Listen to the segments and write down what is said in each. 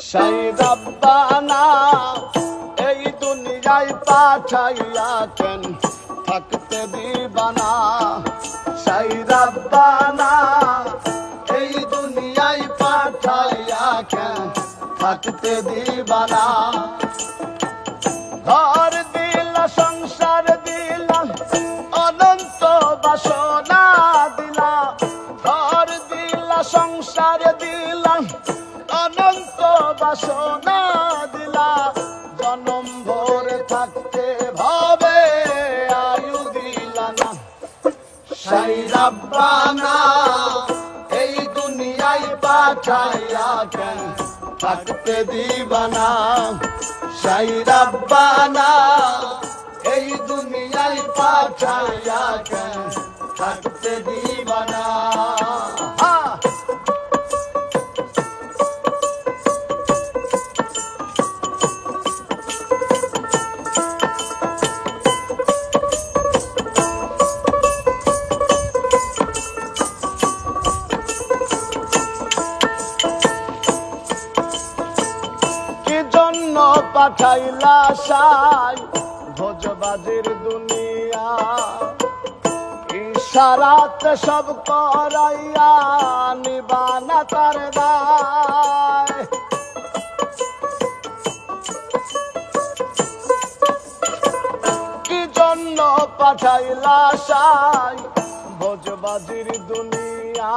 সেই রব্বানা এই দুনিয়ায় পাঠাইয়া কেন থাকতে দিবানা। সেই রব্বানা এই দুনিয়ায় পাঠাইয়া কেন থাকতে দিবানা। ঘর দিলা সংসার দিলা অনন্ত বাসনা দিলা। ঘর দিলা সংসার দিলা অনন্ত বাসনা দিলা। জনম ভরে থাকতে ভাবে আয়ু দিলা না। সেই রব্বানা এই দুনিয়ায় পাঠাইয়া কেন থাকতে দিবানা। সেই রব্বানা এই দুনিয়ায় পাঠাইয়া কেন থাকতে দিবানা। পাঠাইলা সাই ভোজবাজির দুনিয়া। ইশারাতে সব করাইয়া নিবানা তার দায়। কি জন্য পাঠাইলা সাই ভোজবাজির দুনিয়া।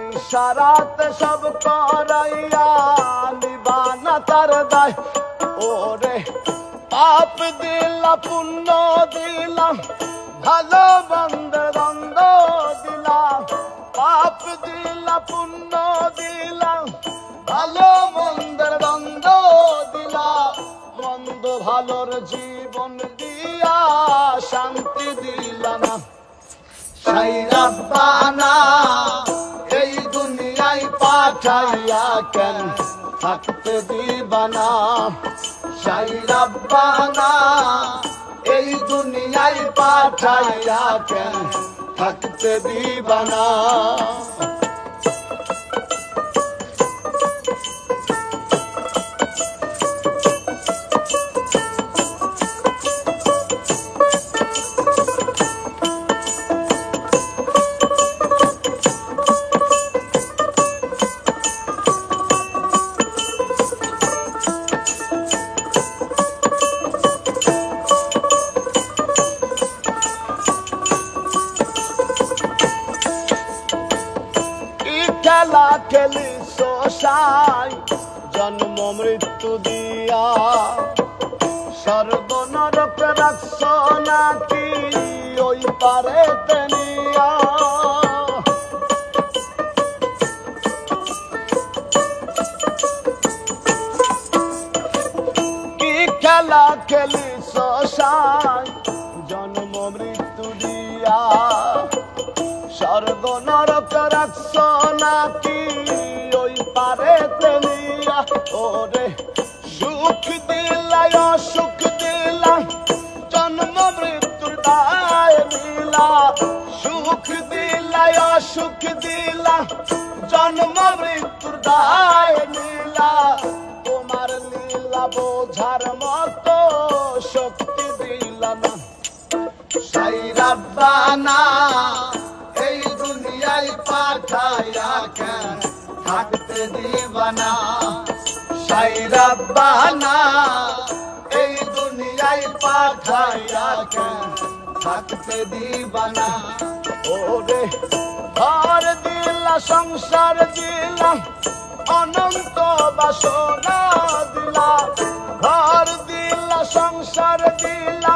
ইশারাতে সব করাইয়া নিবানা তার দায়। ওরে পাপ দিলা পুণ্য দিলা ভালো মন্দের দ্বন্দ্ব দিলা। পাপ দিলা পুণ্য দিলা ভালো মন্দের দ্বন্দ্ব দিলা। মন্দ ভালোর জীবন দিয়া শান্তি দিলা না। সেই রব্বানা এই দুনিয়ায় পাঠাইয়া কেন থাকতে দিবানা। সেই রব্বানা এই দুনিয়ায় পাঠাইয়া কেন থাকতে দিবানা। খেলা খেলি শোষাই জন্ম মৃত্যু দিয়া। সর্বনরক রাখছ নাকি ওই পারে তেনিয়া। কি খেলা খেলি শোষাই জন্ম মৃত্যু দিয়া। স্বর্গ নরক রাখছ নাকি ওই পারে তেলিয়া। ওরে সুখ দিলা অসুখ দিলা জন্ম মৃত্যুর দায় লীলা। সুখ দিলা অসুখ দিলা জন্ম মৃত্যুর দায় লীলা। তোমার লীলা বোঝার মতো শক্তি দিলা না। সেই রব্বানা এই দুনিয়ায় পাঠাইয়া কেন থাকতে দিবানা। সেই রব্বানা এই দুনিয়ায় পাঠাইয়া কেন থাকতে দিবানা। ওরে ঘর দিলা সংসার দিলা অনন্ত বাসনা দিলা। ঘর দিলা সংসার দিলা